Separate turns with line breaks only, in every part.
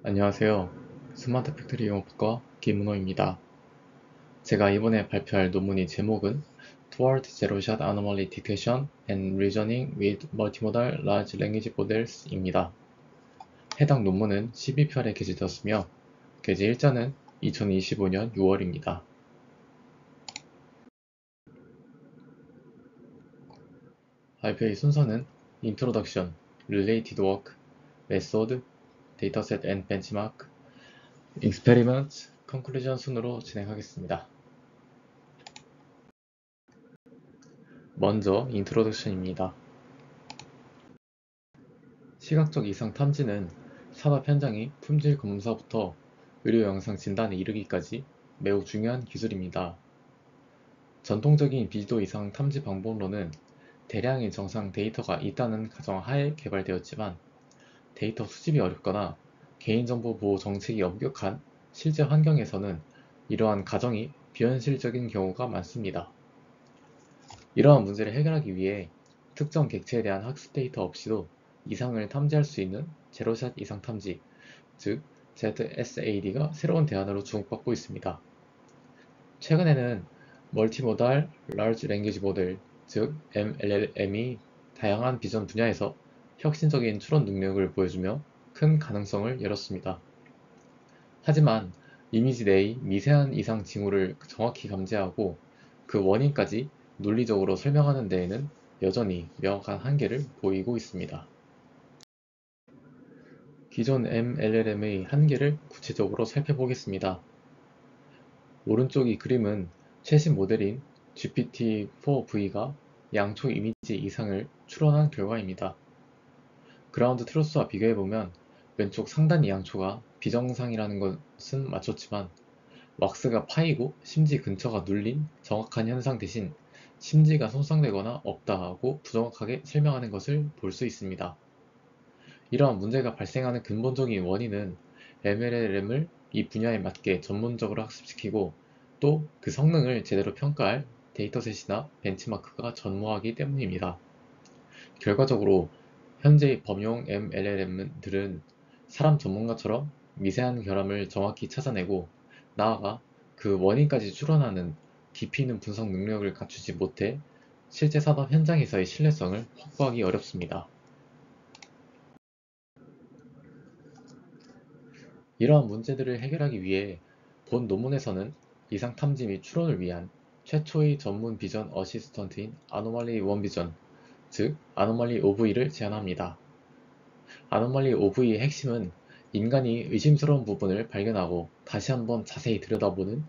안녕하세요. 스마트 팩토리 영어학과 김은호입니다. 제가 이번에 발표할 논문의 제목은 Toward Zero Shot Anomaly Detection and Reasoning with Multimodal Large Language Models 입니다. 해당 논문은 12편에 게재되었으며 게재 일자는 2025년 6월입니다. 발표의 순서는 Introduction, Related Work, Method, Dataset and Benchmark, Experiment, Conclusion 순으로 진행하겠습니다. 먼저 인트로덕션입니다. 시각적 이상 탐지는 산업 현장의 품질 검사부터 의료 영상 진단에 이르기까지 매우 중요한 기술입니다. 전통적인 비지도 이상 탐지 방법로는 대량의 정상 데이터가 있다는 가정하에 개발되었지만 데이터 수집이 어렵거나 개인정보 보호 정책이 엄격한 실제 환경에서는 이러한 가정이 비현실적인 경우가 많습니다. 이러한 문제를 해결하기 위해 특정 객체에 대한 학습 데이터 없이도 이상을 탐지할 수 있는 제로샷 이상 탐지, 즉 ZSAD가 새로운 대안으로 주목받고 있습니다. 최근에는 멀티모달 라지 랭귀지 모델, 즉 MLLM이 다양한 비전 분야에서 혁신적인 추론 능력을 보여주며 큰 가능성을 열었습니다. 하지만 이미지 내의 미세한 이상 징후를 정확히 감지하고 그 원인까지 논리적으로 설명하는 데에는 여전히 명확한 한계를 보이고 있습니다. 기존 MLLM의 한계를 구체적으로 살펴보겠습니다. 오른쪽 이 그림은 최신 모델인 GPT-4V가 양초 이미지 이상을 추론한 결과입니다. 그라운드 트루스와 비교해보면 왼쪽 상단 양초가 비정상이라는 것은 맞췄지만 왁스가 파이고 심지 근처가 눌린 정확한 현상 대신 심지가 손상되거나 없다 하고 부정확하게 설명하는 것을 볼 수 있습니다. 이러한 문제가 발생하는 근본적인 원인은 MLLM을 이 분야에 맞게 전문적으로 학습시키고 또 그 성능을 제대로 평가할 데이터셋이나 벤치마크가 전무하기 때문입니다. 결과적으로 현재 범용 MLLM들은 사람 전문가처럼 미세한 결함을 정확히 찾아내고 나아가 그 원인까지 추론하는 깊이 있는 분석 능력을 갖추지 못해 실제 산업 현장에서의 신뢰성을 확보하기 어렵습니다. 이러한 문제들을 해결하기 위해 본 논문에서는 이상 탐지 및 추론을 위한 최초의 전문 비전 어시스턴트인 아노말리 원비전, 즉 아노말리 OV를 제안합니다. 아노말리 OV의 핵심은 인간이 의심스러운 부분을 발견하고 다시 한번 자세히 들여다보는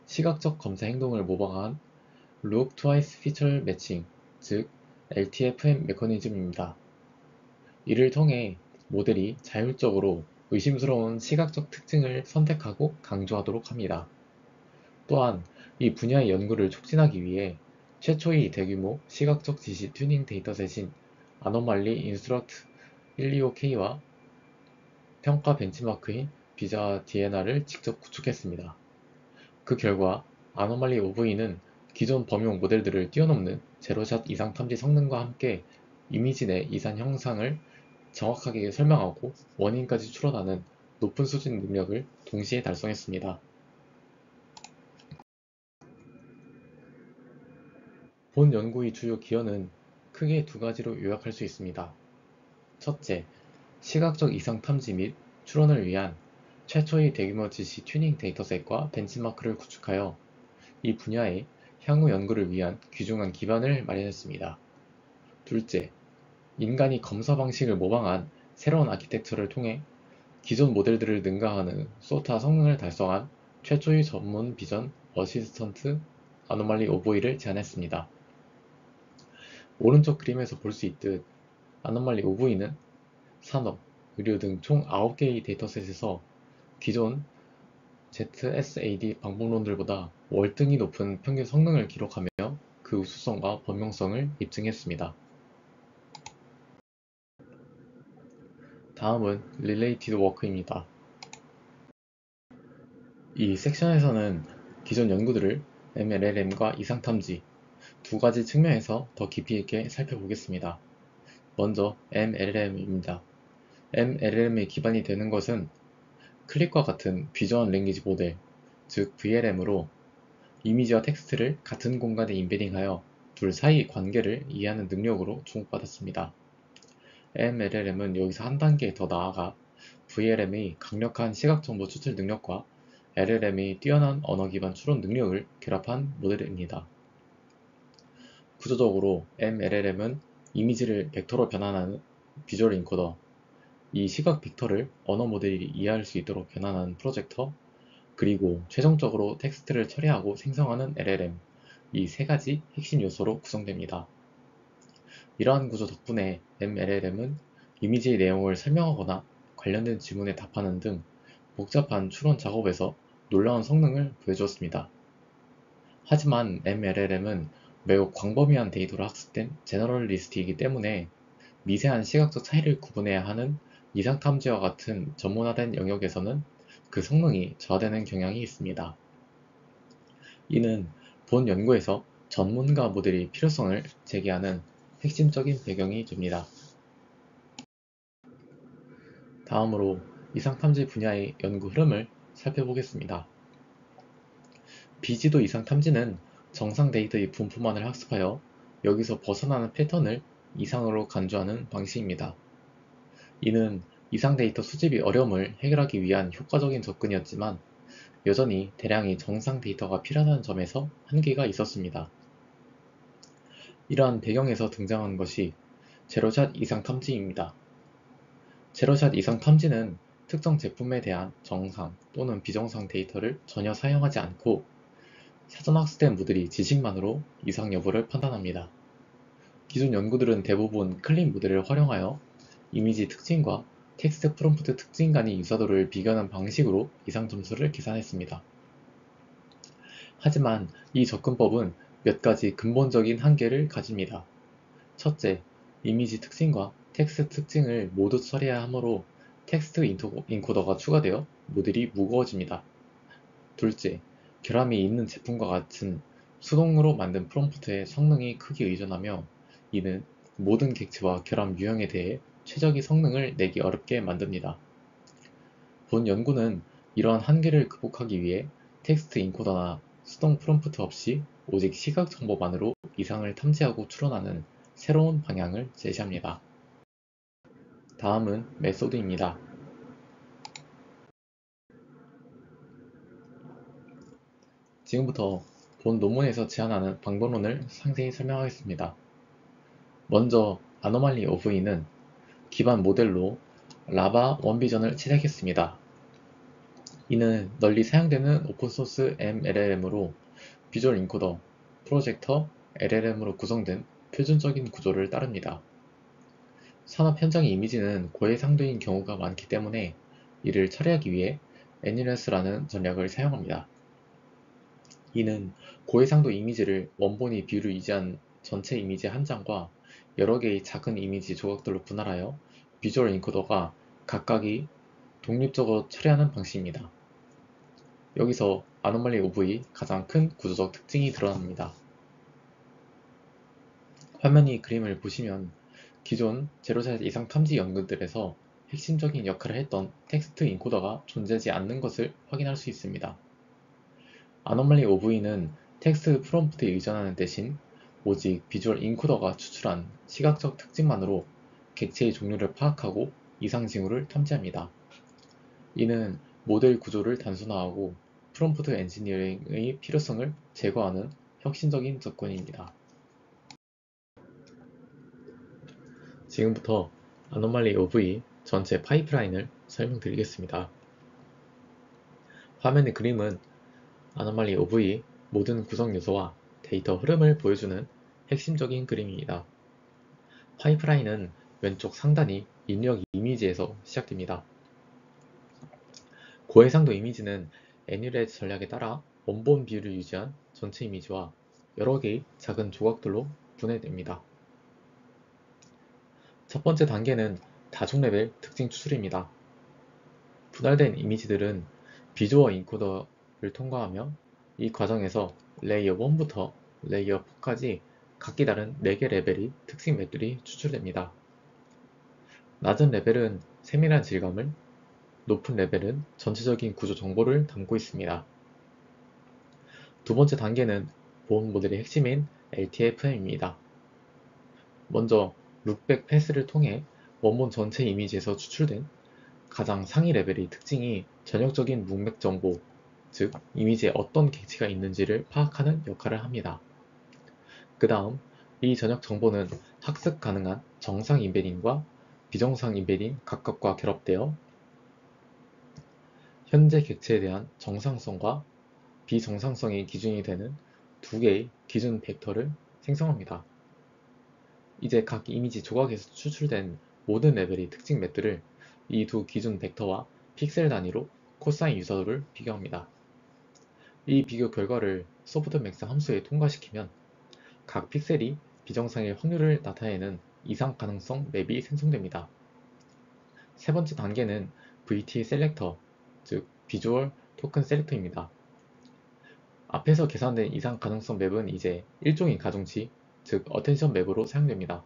시각적 검사 행동을 모방한 Look Twice Feature Matching, 즉 LTFM 메커니즘입니다. 이를 통해 모델이 자율적으로 의심스러운 시각적 특징을 선택하고 강조하도록 합니다. 또한 이 분야의 연구를 촉진하기 위해 최초의 대규모 시각적 지시 튜닝 데이터셋인 아노말리 인스트럭트 125K와 평가 벤치마크인 비자 DNR을 직접 구축했습니다. 그 결과 아노말리 OV는 기존 범용 모델들을 뛰어넘는 제로샷 이상 탐지 성능과 함께 이미지 내 이상 형상을 정확하게 설명하고 원인까지 추론하는 높은 수준 능력을 동시에 달성했습니다. 본 연구의 주요 기여는 크게 두 가지로 요약할 수 있습니다. 첫째, 시각적 이상 탐지 및 추론을 위한 최초의 대규모 지시 튜닝 데이터셋과 벤치마크를 구축하여 이 분야의 향후 연구를 위한 귀중한 기반을 마련했습니다. 둘째, 인간이 검사 방식을 모방한 새로운 아키텍처를 통해 기존 모델들을 능가하는 소타 성능을 달성한 최초의 전문 비전 어시스턴트 아노말리 오보이를 제안했습니다. 오른쪽 그림에서 볼 수 있듯 아노말리 오보이는 산업, 의료 등 총 9개의 데이터셋에서 기존 ZSAD 방법론들보다 월등히 높은 평균 성능을 기록하며 그 우수성과 범용성을 입증했습니다. 다음은 Related Work입니다. 이 섹션에서는 기존 연구들을 MLLM과 이상탐지 두 가지 측면에서 더 깊이 있게 살펴보겠습니다. 먼저 MLLM입니다. MLLM의 기반이 되는 것은 클립과 같은 비주얼 랭귀지 모델, 즉 VLM으로 이미지와 텍스트를 같은 공간에 임베딩하여 둘 사이 관계를 이해하는 능력으로 주목받았습니다. MLLM은 여기서 한 단계 더 나아가 VLM의 강력한 시각정보 추출 능력과 LLM의 뛰어난 언어 기반 추론 능력을 결합한 모델입니다. 구조적으로 MLLM은 이미지를 벡터로 변환하는 비주얼 인코더, 이 시각 벡터를 언어 모델이 이해할 수 있도록 변환하는 프로젝터, 그리고 최종적으로 텍스트를 처리하고 생성하는 LLM, 이 세 가지 핵심 요소로 구성됩니다. 이러한 구조 덕분에 MLLM은 이미지의 내용을 설명하거나 관련된 질문에 답하는 등 복잡한 추론 작업에서 놀라운 성능을 보여주었습니다. 하지만 MLLM은 매우 광범위한 데이터로 학습된 제너럴리스트이기 때문에 미세한 시각적 차이를 구분해야 하는 이상탐지와 같은 전문화된 영역에서는 그 성능이 저하되는 경향이 있습니다. 이는 본 연구에서 전문가 모델이 필요성을 제기하는 핵심적인 배경이 됩니다. 다음으로 이상탐지 분야의 연구 흐름을 살펴보겠습니다. 비지도 이상탐지는 정상 데이터의 분포만을 학습하여 여기서 벗어나는 패턴을 이상으로 간주하는 방식입니다. 이는 이상 데이터 수집이 어려움을 해결하기 위한 효과적인 접근이었지만 여전히 대량의 정상 데이터가 필요하다는 점에서 한계가 있었습니다. 이러한 배경에서 등장한 것이 제로샷 이상 탐지입니다. 제로샷 이상 탐지는 특정 제품에 대한 정상 또는 비정상 데이터를 전혀 사용하지 않고 사전 학습된 모델이 지식만으로 이상 여부를 판단합니다. 기존 연구들은 대부분 클린 모델을 활용하여 이미지 특징과 텍스트 프롬프트 특징 간의 유사도를 비교하는 방식으로 이상 점수를 계산했습니다. 하지만 이 접근법은 몇 가지 근본적인 한계를 가집니다. 첫째, 이미지 특징과 텍스트 특징을 모두 처리해야 하므로 텍스트 인코더가 추가되어 모델이 무거워집니다. 둘째, 결함이 있는 제품과 같은 수동으로 만든 프롬프트의 성능이 크게 의존하며 이는 모든 객체와 결함 유형에 대해 최적의 성능을 내기 어렵게 만듭니다. 본 연구는 이러한 한계를 극복하기 위해 텍스트 인코더나 수동 프롬프트 없이 오직 시각 정보만으로 이상을 탐지하고 추론하는 새로운 방향을 제시합니다. 다음은 메소드입니다. 지금부터 본 논문에서 제안하는 방법론을 상세히 설명하겠습니다. 먼저 아노말리 OV는 기반 모델로 라바 원비전을 채택했습니다. 이는 널리 사용되는 오픈소스 MLLM으로 비주얼 인코더, 프로젝터, LLM으로 구성된 표준적인 구조를 따릅니다. 산업 현장의 이미지는 고해상도인 경우가 많기 때문에 이를 처리하기 위해 NLS라는 전략을 사용합니다. 이는 고해상도 이미지를 원본의 비율을 유지한 전체 이미지 한 장과 여러 개의 작은 이미지 조각들로 분할하여 비주얼 인코더가 각각이 독립적으로 처리하는 방식입니다. 여기서 아노말리 오브의 가장 큰 구조적 특징이 드러납니다. 화면의 그림을 보시면 기존 제로샷 이상 탐지 연구들에서 핵심적인 역할을 했던 텍스트 인코더가 존재하지 않는 것을 확인할 수 있습니다. 아노말리 OV는 텍스트 프롬프트에 의존하는 대신 오직 비주얼 인코더가 추출한 시각적 특징만으로 객체의 종류를 파악하고 이상 징후를 탐지합니다. 이는 모델 구조를 단순화하고 프롬프트 엔지니어링의 필요성을 제거하는 혁신적인 접근입니다. 지금부터 아노말리 OV 전체 파이프라인을 설명드리겠습니다. 화면의 그림은 아노말리 OV 모든 구성 요소와 데이터 흐름을 보여주는 핵심적인 그림입니다. 파이프라인은 왼쪽 상단이 입력 이미지에서 시작됩니다. 고해상도 이미지는 애니레이트 전략에 따라 원본 비율을 유지한 전체 이미지와 여러 개의 작은 조각들로 분해됩니다. 첫 번째 단계는 다중 레벨 특징 추출입니다. 분할된 이미지들은 비주얼 인코더를 통과하며 이 과정에서 레이어 1부터 레이어 4까지 각기 다른 4개 레벨의 특징 맵들이 추출됩니다. 낮은 레벨은 세밀한 질감을, 높은 레벨은 전체적인 구조 정보를 담고 있습니다. 두 번째 단계는 본 모델의 핵심인 LTFM입니다. 먼저 룩백 패스를 통해 원본 전체 이미지에서 추출된 가장 상위 레벨의 특징이 전역적인 문맥 정보, 즉 이미지에 어떤 객체가 있는지를 파악하는 역할을 합니다. 그 다음 이 전역 정보는 학습 가능한 정상 인베딩과 비정상 인베딩 각각과 결합되어 현재 객체에 대한 정상성과 비정상성의 기준이 되는 두 개의 기준 벡터를 생성합니다. 이제 각 이미지 조각에서 추출된 모든 레벨의 특징 맵들을 이 두 기준 벡터와 픽셀 단위로 코사인 유사도를 비교합니다. 이 비교 결과를 소프트맥스 함수에 통과시키면 각 픽셀이 비정상의 확률을 나타내는 이상 가능성 맵이 생성됩니다. 세 번째 단계는 VT 셀렉터, 즉 비주얼 토큰 셀렉터입니다. 앞에서 계산된 이상 가능성 맵은 이제 일종의 가중치, 즉 어텐션 맵으로 사용됩니다.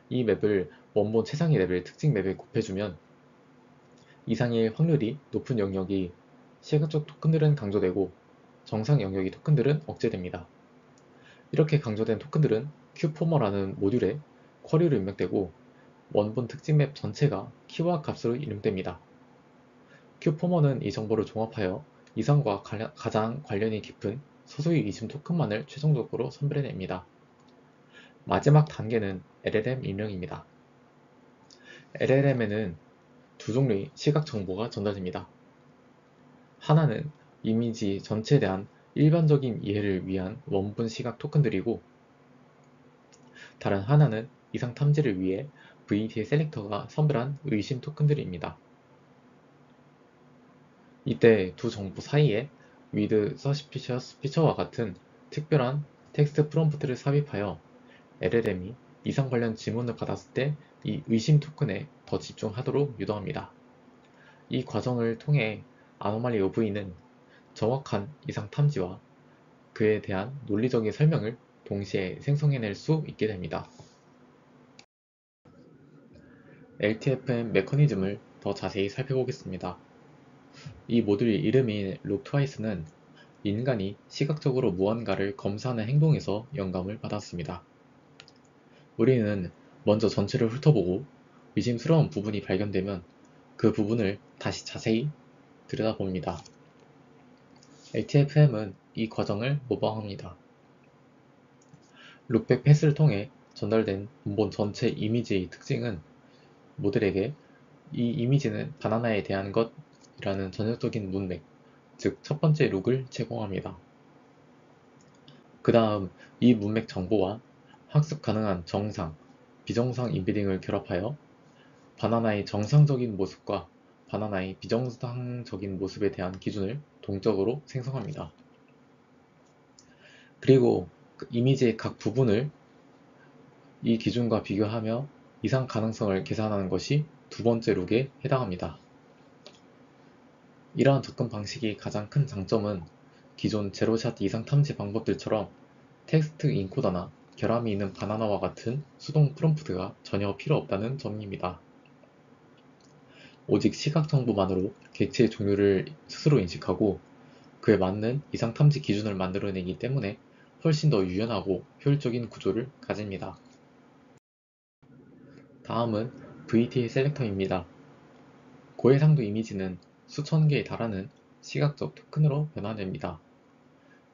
이 맵을 원본 최상위 레벨 특징 맵에 곱해주면 이상의 확률이 높은 영역이 시각적 토큰들은 강조되고 정상 영역의 토큰들은 억제됩니다. 이렇게 강조된 토큰들은 큐포머라는 모듈에 쿼리로 입력되고 원본 특징 맵 전체가 키워드 값으로 이름됩니다. 큐포머는 이 정보를 종합하여 이상과 가장 관련이 깊은 소수의 이심 토큰만을 최종적으로 선별해냅니다. 마지막 단계는 LLM 입력입니다. LLM에는 두 종류의 시각 정보가 전달됩니다. 하나는 이미지 전체에 대한 일반적인 이해를 위한 원본 시각 토큰들이고 다른 하나는 이상 탐지를 위해 VT 셀렉터가 선별한 의심 토큰들입니다. 이때 두 정보 사이에 with suspicious feature와 같은 특별한 텍스트 프롬프트를 삽입하여 LLM이 이상 관련 지문을 받았을 때 이 의심 토큰에 더 집중하도록 유도합니다. 이 과정을 통해 아노말리 OV는 정확한 이상 탐지와 그에 대한 논리적인 설명을 동시에 생성해낼 수 있게 됩니다. LTFM 메커니즘을 더 자세히 살펴보겠습니다. 이 모듈 이름인 룩트와이스는 인간이 시각적으로 무언가를 검사하는 행동에서 영감을 받았습니다. 우리는 먼저 전체를 훑어보고 의심스러운 부분이 발견되면 그 부분을 다시 자세히 들여다봅니다. LTFM은 이 과정을 모방합니다. 룩백 패스를 통해 전달된 원본 전체 이미지의 특징은 모델에게 이 이미지는 바나나에 대한 것이라는 전형적인 문맥, 즉 첫 번째 룩을 제공합니다. 그 다음 이 문맥 정보와 학습 가능한 정상, 비정상 인베딩을 결합하여 바나나의 정상적인 모습과 바나나의 비정상적인 모습에 대한 기준을 동적으로 생성합니다. 그리고 그 이미지의 각 부분을 이 기준과 비교하며 이상 가능성을 계산하는 것이 두 번째 룩에 해당합니다. 이러한 접근 방식의 가장 큰 장점은 기존 제로샷 이상 탐지 방법들처럼 텍스트 인코더나 결함이 있는 바나나와 같은 수동 프롬프트가 전혀 필요 없다는 점입니다. 오직 시각 정보만으로 객체의 종류를 스스로 인식하고 그에 맞는 이상 탐지 기준을 만들어내기 때문에 훨씬 더 유연하고 효율적인 구조를 가집니다. 다음은 VT 셀렉터입니다. 고해상도 이미지는 수천 개에 달하는 시각적 토큰으로 변환됩니다.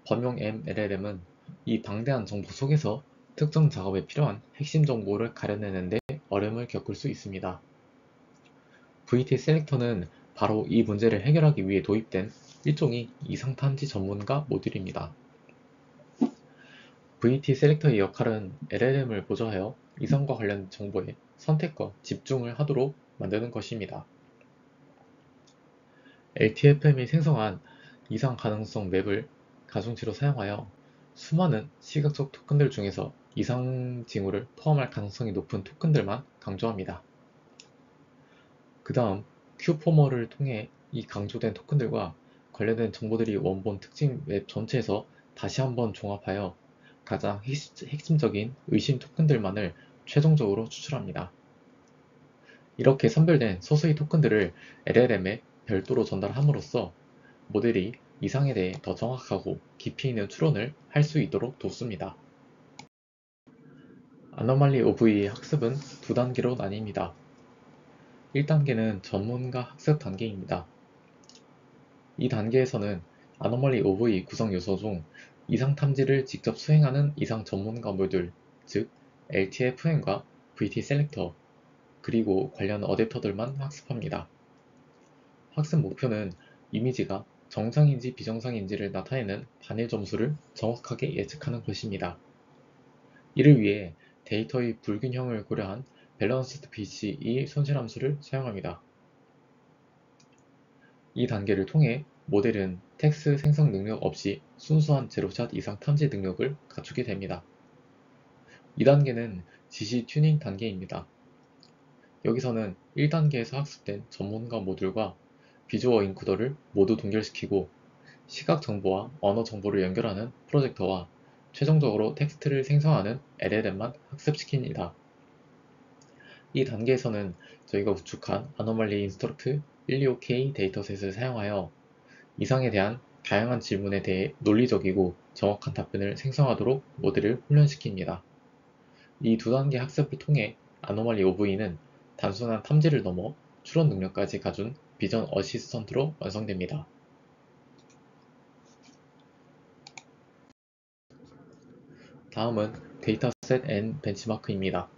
범용 MLLM은 이 방대한 정보 속에서 특정 작업에 필요한 핵심 정보를 가려내는 데 어려움을 겪을 수 있습니다. VT 셀렉터는 바로 이 문제를 해결하기 위해 도입된 일종의 이상 탐지 전문가 모듈입니다. VT 셀렉터의 역할은 LLM을 보조하여 이상과 관련 정보에 선택과 집중을 하도록 만드는 것입니다. LTFM이 생성한 이상 가능성 맵을 가중치로 사용하여 수많은 시각적 토큰들 중에서 이상 징후를 포함할 가능성이 높은 토큰들만 강조합니다. 그 다음 큐포머를 통해 이 강조된 토큰들과 관련된 정보들이 원본 특징 맵 전체에서 다시 한번 종합하여 가장 핵심적인 의심 토큰들만을 최종적으로 추출합니다. 이렇게 선별된 소수의 토큰들을 LLM에 별도로 전달함으로써 모델이 이상에 대해 더 정확하고 깊이 있는 추론을 할 수 있도록 돕습니다. 아노말리 오브의 학습은 두 단계로 나뉩니다. 1단계는 전문가 학습 단계입니다. 이 단계에서는 아노멀리 오브의 구성 요소 중 이상 탐지를 직접 수행하는 이상 전문가 모듈, 즉 LTFM과 VT 셀렉터, 그리고 관련 어댑터들만 학습합니다. 학습 목표는 이미지가 정상인지 비정상인지를 나타내는 반일 점수를 정확하게 예측하는 것입니다. 이를 위해 데이터의 불균형을 고려한 밸런스드 비치 손실함수를 사용합니다. 이 단계를 통해 모델은 텍스트 생성 능력 없이 순수한 제로샷 이상 탐지 능력을 갖추게 됩니다. 2단계는 지시 튜닝 단계입니다. 여기서는 1단계에서 학습된 전문가 모듈과 비주어 인코더를 모두 동결시키고 시각 정보와 언어 정보를 연결하는 프로젝터와 최종적으로 텍스트를 생성하는 LLM만 학습시킵니다. 이 단계에서는 저희가 구축한 아노말리 인스트럭트 125K 데이터셋을 사용하여 이상에 대한 다양한 질문에 대해 논리적이고 정확한 답변을 생성하도록 모델을 훈련시킵니다. 이 두 단계 학습을 통해 아노말리 OV는 단순한 탐지를 넘어 추론 능력까지 갖춘 비전 어시스턴트로 완성됩니다. 다음은 데이터셋 앤 벤치마크입니다.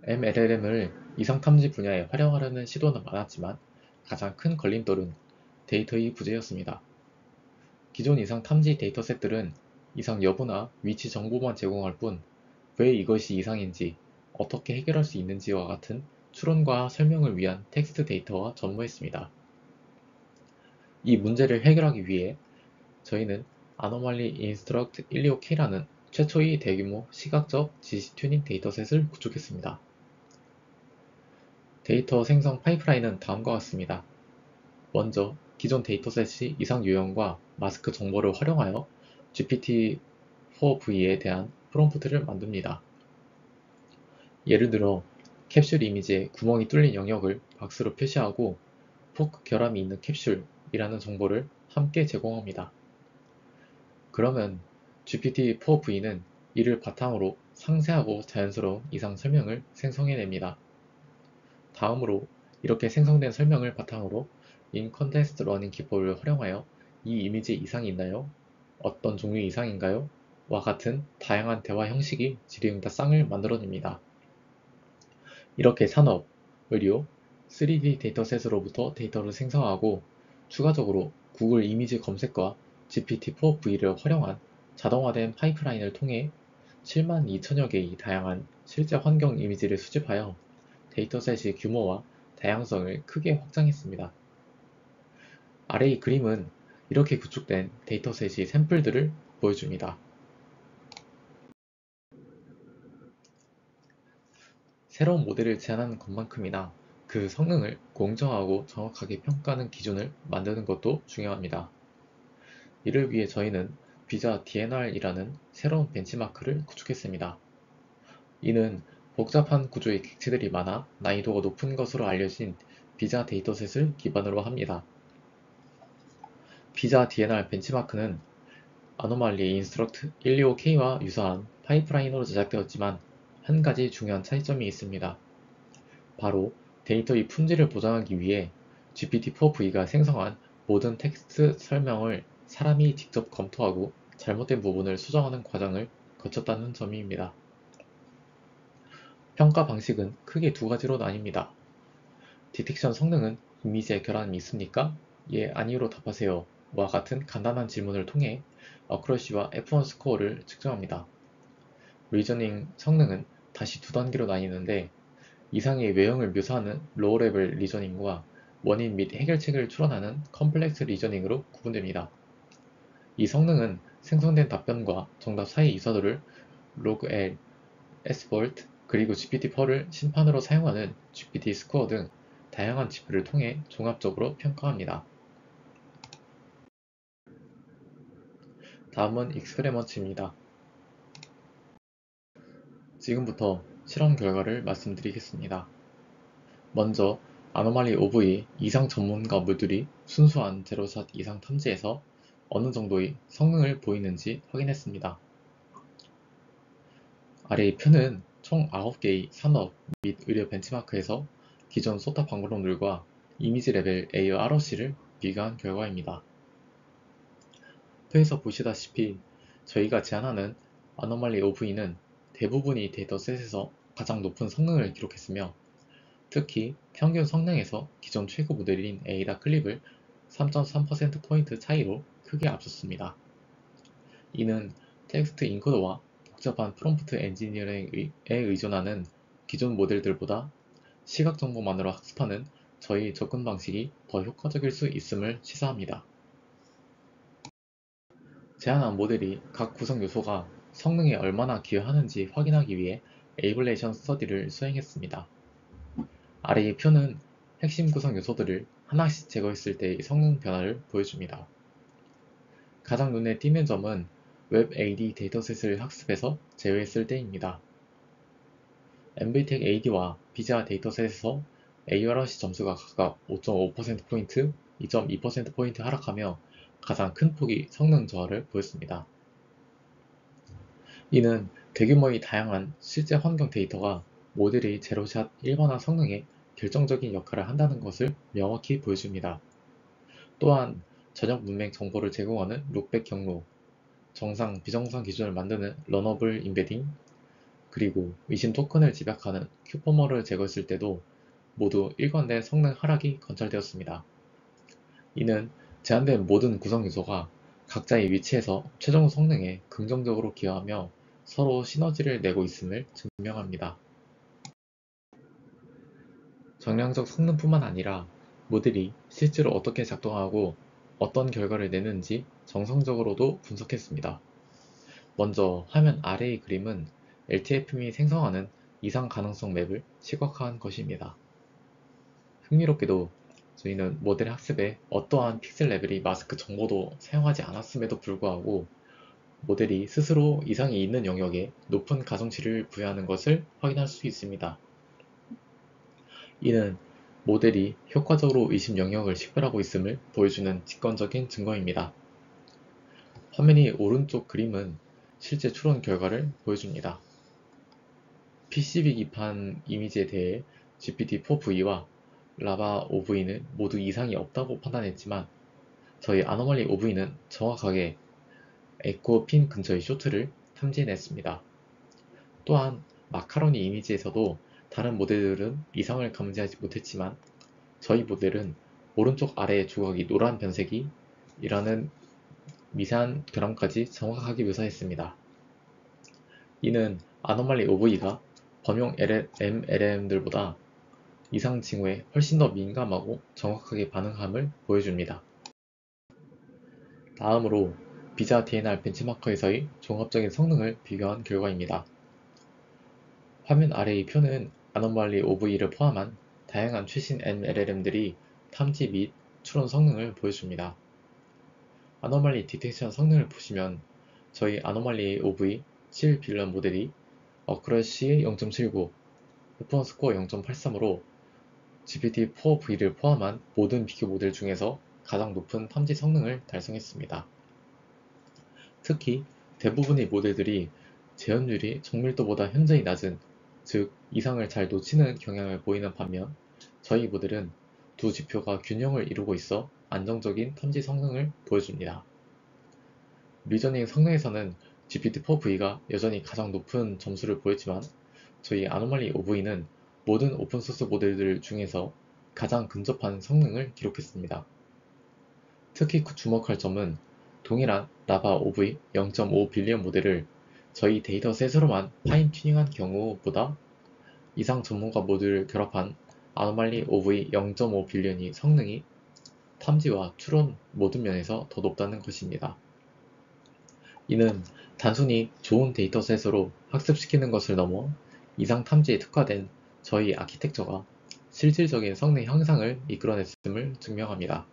MLLM을 이상 탐지 분야에 활용하려는 시도는 많았지만 가장 큰 걸림돌은 데이터의 부재였습니다. 기존 이상 탐지 데이터셋들은 이상 여부나 위치 정보만 제공할 뿐 왜 이것이 이상인지, 어떻게 해결할 수 있는지와 같은 추론과 설명을 위한 텍스트 데이터와 전무했습니다. 이 문제를 해결하기 위해 저희는 Anomaly Instruct 125K라는 최초의 대규모 시각적 지시 튜닝 데이터셋을 구축했습니다. 데이터 생성 파이프라인은 다음과 같습니다. 먼저 기존 데이터셋이 이상 유형과 마스크 정보를 활용하여 GPT-4V에 대한 프롬프트를 만듭니다. 예를 들어 캡슐 이미지에 구멍이 뚫린 영역을 박스로 표시하고 포크 결함이 있는 캡슐이라는 정보를 함께 제공합니다. 그러면 GPT-4V는 이를 바탕으로 상세하고 자연스러운 이상 설명을 생성해냅니다. 다음으로 이렇게 생성된 설명을 바탕으로 In Context Learning 기법을 활용하여 이 이미지에 이상이 있나요? 어떤 종류의 이상인가요? 와 같은 다양한 대화 형식이 질의응답 쌍을 만들어냅니다. 이렇게 산업, 의료, 3D 데이터셋으로부터 데이터를 생성하고 추가적으로 구글 이미지 검색과 GPT-4V를 활용한 자동화된 파이프라인을 통해 7만 2천여 개의 다양한 실제 환경 이미지를 수집하여 데이터셋의 규모와 다양성을 크게 확장했습니다. 아래의 그림은 이렇게 구축된 데이터셋의 샘플들을 보여줍니다. 새로운 모델을 제안하는 것만큼이나 그 성능을 공정하고 정확하게 평가하는 기준을 만드는 것도 중요합니다. 이를 위해 저희는 비자 DNR이라는 새로운 벤치마크를 구축했습니다. 이는 복잡한 구조의 객체들이 많아 난이도가 높은 것으로 알려진 비자 데이터셋을 기반으로 합니다. 비자 DNR 벤치마크는 아노말리 인스트럭트 125K와 유사한 파이프라인으로 제작되었지만 한 가지 중요한 차이점이 있습니다. 바로 데이터의 품질을 보장하기 위해 GPT-4V가 생성한 모든 텍스트 설명을 사람이 직접 검토하고 잘못된 부분을 수정하는 과정을 거쳤다는 점입니다. 평가 방식은 크게 두 가지로 나뉩니다. 디텍션 성능은 이미지에 결함이 있습니까? 예, 아니요로 답하세요. 와 같은 간단한 질문을 통해 어크러시와 F1 스코어를 측정합니다. 리저닝 성능은 다시 두 단계로 나뉘는데 이상의 외형을 묘사하는 로우 레벨 리저닝과 원인 및 해결책을 추론하는 컴플렉스 리저닝으로 구분됩니다. 이 성능은 생성된 답변과 정답 사이 유사도를 log-L, sVolt, 그리고 GPT-4를 심판으로 사용하는 GPT-스코어 등 다양한 지표를 통해 종합적으로 평가합니다. 다음은 익스페리먼트입니다. 지금부터 실험 결과를 말씀드리겠습니다. 먼저 아노말리 오브의 이상 전문가들이 순수한 제로샷 이상 탐지에서 어느 정도의 성능을 보이는지 확인했습니다. 아래의 표는 총 9개의 산업 및 의료 벤치마크에서 기존 소타 방법론들과 이미지 레벨 AROC를 비교한 결과입니다. 표에서 보시다시피 저희가 제안하는 아노말리 OV는 대부분의 데이터셋에서 가장 높은 성능을 기록했으며 특히 평균 성능에서 기존 최고 모델인 에이다 클립을 3.3%포인트 차이로 크게 앞섰습니다. 이는 텍스트 인코더와 복잡한 프롬프트 엔지니어링에 의존하는 기존 모델들보다 시각 정보만으로 학습하는 저희 접근 방식이 더 효과적일 수 있음을 시사합니다. 제안한 모델이 각 구성 요소가 성능에 얼마나 기여하는지 확인하기 위해 에이블레이션 스터디를 수행했습니다. 아래의 표는 핵심 구성 요소들을 하나씩 제거했을 때의 성능 변화를 보여줍니다. 가장 눈에 띄는 점은 웹 AD 데이터셋을 학습해서 제외했을 때입니다. MVTech AD와 비자 데이터셋에서 ARC 점수가 각각 5.5%포인트, 2.2%포인트 하락하며 가장 큰 폭의 성능 저하를 보였습니다. 이는 대규모의 다양한 실제 환경 데이터가 모델의 제로샷 일반화 성능에 결정적인 역할을 한다는 것을 명확히 보여줍니다. 또한 전역 문맥 정보를 제공하는 룩백 경로, 정상, 비정상 기준을 만드는 러너블 임베딩, 그리고 의심 토큰을 집약하는 큐포머를 제거했을 때도 모두 일관된 성능 하락이 관찰되었습니다. 이는 제한된 모든 구성 요소가 각자의 위치에서 최종 성능에 긍정적으로 기여하며 서로 시너지를 내고 있음을 증명합니다. 정량적 성능뿐만 아니라 모델이 실제로 어떻게 작동하고 어떤 결과를 내는지 정성적으로도 분석했습니다. 먼저 화면 아래의 그림은 LTFM이 생성하는 이상 가능성 맵을 시각화한 것입니다. 흥미롭게도 저희는 모델 학습에 어떠한 픽셀 레벨의 마스크 정보도 사용하지 않았음에도 불구하고 모델이 스스로 이상이 있는 영역에 높은 가중치를 부여하는 것을 확인할 수 있습니다. 이는 모델이 효과적으로 의심 영역을 식별하고 있음을 보여주는 직관적인 증거입니다. 화면의 오른쪽 그림은 실제 추론 결과를 보여줍니다. PCB 기판 이미지에 대해 GPT-4V와 라바 OV는 모두 이상이 없다고 판단했지만 저희 아노멀리 OV는 정확하게 에코 핀 근처의 쇼트를 탐지해냈습니다. 또한 마카로니 이미지에서도 다른 모델들은 이상을 감지하지 못했지만 저희 모델은 오른쪽 아래의 조각이 노란 변색이 이라는 미세한 결함까지 정확하게 묘사했습니다. 이는 아노말리 OV가 범용 MLM들보다 이상 징후에 훨씬 더 민감하고 정확하게 반응함을 보여줍니다. 다음으로 비자 DNR 벤치마커에서의 종합적인 성능을 비교한 결과입니다. 화면 아래의 표는 아노말리 OV를 포함한 다양한 최신 MLM들이 탐지 및 추론 성능을 보여줍니다. 아노말리 디텍션 성능을 보시면 저희 아노말리 OV 7빌런 모델이 어크러시 0.79, 퍼포먼스 스코어 0.83으로 GPT-4V를 포함한 모든 비교 모델 중에서 가장 높은 탐지 성능을 달성했습니다. 특히 대부분의 모델들이 재현율이 정밀도보다 현저히 낮은, 즉 이상을 잘 놓치는 경향을 보이는 반면 저희 모델은 두 지표가 균형을 이루고 있어 안정적인 탐지 성능을 보여줍니다. 리저닝 성능에서는 GPT-4V가 여전히 가장 높은 점수를 보였지만 저희 아노말리 OV는 모든 오픈소스 모델들 중에서 가장 근접한 성능을 기록했습니다. 특히 주목할 점은 동일한 라바 OV 0.5 빌리언 모델을 저희 데이터셋으로만 파인 튜닝한 경우보다 이상 전문가 모듈을 결합한 아노말리 OV 0.5 빌리언의 성능이 탐지와 추론 모든 면에서 더 높다는 것입니다. 이는 단순히 좋은 데이터셋으로 학습시키는 것을 넘어 이상 탐지에 특화된 저희 아키텍처가 실질적인 성능 향상을 이끌어냈음을 증명합니다.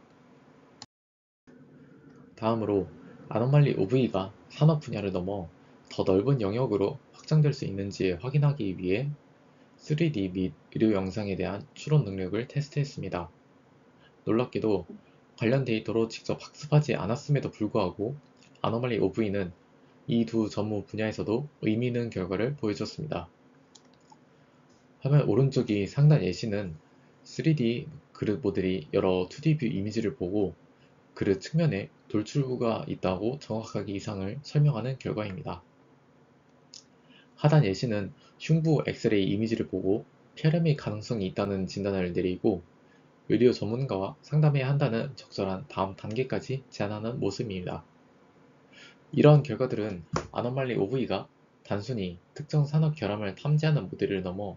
다음으로 아노말리 OV가 산업 분야를 넘어 더 넓은 영역으로 확장될 수 있는지 확인하기 위해 3D 및 의료 영상에 대한 추론 능력을 테스트했습니다. 놀랍게도 관련 데이터로 직접 학습하지 않았음에도 불구하고 아노말리 OV는 이 두 전무 분야에서도 의미 있는 결과를 보여줬습니다. 화면 오른쪽이 상단 예시는 3D 그릇 모델이 여러 2D 뷰 이미지를 보고 그릇 측면에 돌출구가 있다고 정확하게 이상을 설명하는 결과입니다. 하단 예시는 흉부 엑스레이 이미지를 보고 폐렴의 가능성이 있다는 진단을 내리고 의료 전문가와 상담해야 한다는 적절한 다음 단계까지 제안하는 모습입니다. 이러한 결과들은 아노말리 OV가 단순히 특정 산업 결함을 탐지하는 모델을 넘어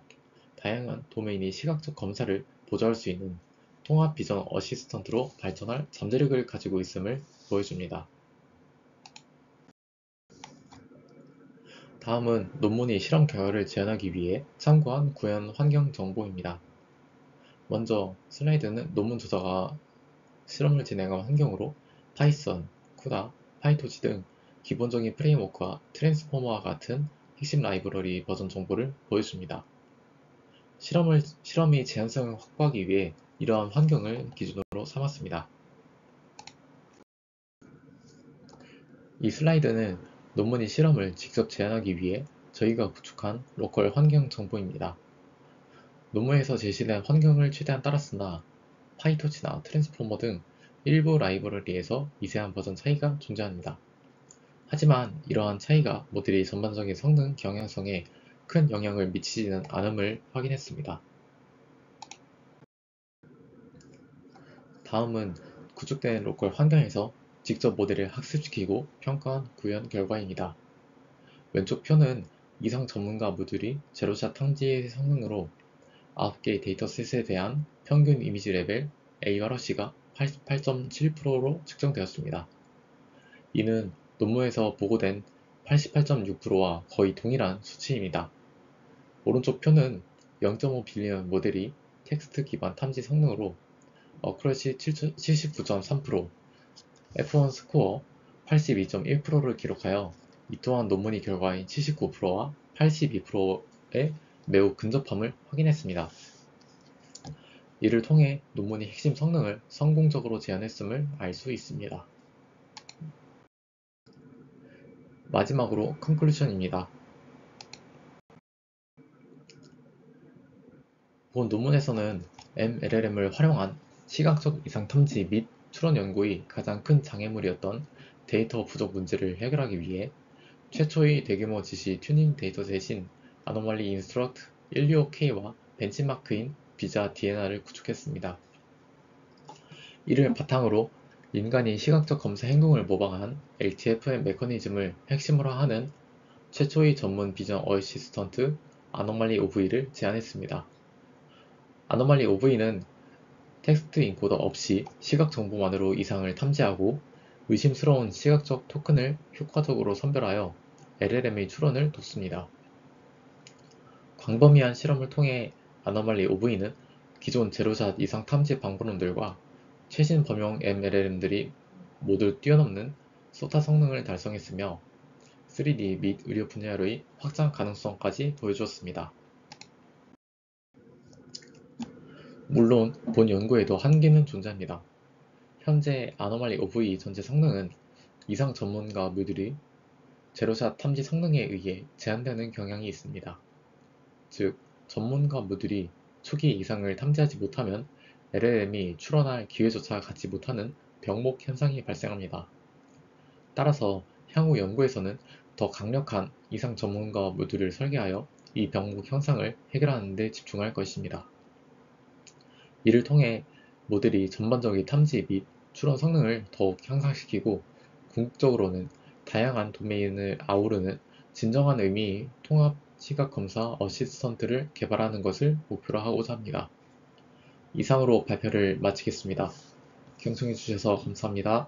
다양한 도메인의 시각적 검사를 보조할 수 있는 통합 비전 어시스턴트로 발전할 잠재력을 가지고 있음을 보여줍니다. 다음은 논문의 실험 결과를 재현하기 위해 참고한 구현 환경 정보입니다. 먼저 슬라이드는 논문 저자가 실험을 진행한 환경으로 파이썬, 쿠다, 파이토치 등 기본적인 프레임워크와 트랜스포머와 같은 핵심 라이브러리 버전 정보를 보여줍니다. 실험의 제한성을 확보하기 위해 이러한 환경을 기준으로 삼았습니다. 이 슬라이드는 논문의 실험을 직접 제안하기 위해 저희가 구축한 로컬 환경 정보입니다. 논문에서 제시된 환경을 최대한 따랐으나 파이토치나 트랜스포머 등 일부 라이브러리에서 미세한 버전 차이가 존재합니다. 하지만 이러한 차이가 모델의 전반적인 성능 경향성에 큰 영향을 미치지는 않음을 확인했습니다. 다음은 구축된 로컬 환경에서 직접 모델을 학습시키고 평가한 구현 결과입니다. 왼쪽 표는 이상 전문가 모듈이 제로샷 탐지의 성능으로 9개의 데이터셋에 대한 평균 이미지 레벨 A와 C가 88.7%로 측정되었습니다. 이는 논문에서 보고된 88.6%와 거의 동일한 수치입니다. 오른쪽 표는 0.5 빌리언 모델이 텍스트 기반 탐지 성능으로 어쿠러시 79.3%, F1 스코어 82.1%를 기록하여 이 또한 논문의 결과인 79%와 82%의 매우 근접함을 확인했습니다. 이를 통해 논문의 핵심 성능을 성공적으로 제안했음을 알 수 있습니다. 마지막으로 컨클루션입니다. 본 논문에서는 MLLM을 활용한 시각적 이상 탐지 및 추론 연구의 가장 큰 장애물이었던 데이터 부족 문제를 해결하기 위해 최초의 대규모 지시 튜닝 데이터셋인 아노말리 인스트럭트 125K와 벤치마크인 비자 DNR을 구축했습니다. 이를 바탕으로 인간이 시각적 검사 행동을 모방한 LTFM 메커니즘을 핵심으로 하는 최초의 전문 비전 어시스턴트 아노말리 OV를 제안했습니다. 아노말리 OV는 텍스트 인코더 없이 시각 정보만으로 이상을 탐지하고 의심스러운 시각적 토큰을 효과적으로 선별하여 LLM의 추론을 돕습니다. 광범위한 실험을 통해 아노말리 OV는 기존 제로샷 이상 탐지 방법론들과 최신 범용 MLLM들이 모두 뛰어넘는 소타 성능을 달성했으며 3D 및 의료 분야로의 확장 가능성까지 보여주었습니다. 물론 본 연구에도 한계는 존재합니다. 현재 아노말리 OV 전체 성능은 이상 전문가 모듈이 제로샷 탐지 성능에 의해 제한되는 경향이 있습니다. 즉, 전문가 모듈이 초기 이상을 탐지하지 못하면 LLM이 추론할 기회조차 갖지 못하는 병목 현상이 발생합니다. 따라서 향후 연구에서는 더 강력한 이상 전문가 모듈을 설계하여 이 병목 현상을 해결하는 데 집중할 것입니다. 이를 통해 모델이 전반적인 탐지 및 추론 성능을 더욱 향상시키고 궁극적으로는 다양한 도메인을 아우르는 진정한 의미의 통합 시각 검사 어시스턴트를 개발하는 것을 목표로 하고자 합니다. 이상으로 발표를 마치겠습니다. 경청해 주셔서 감사합니다.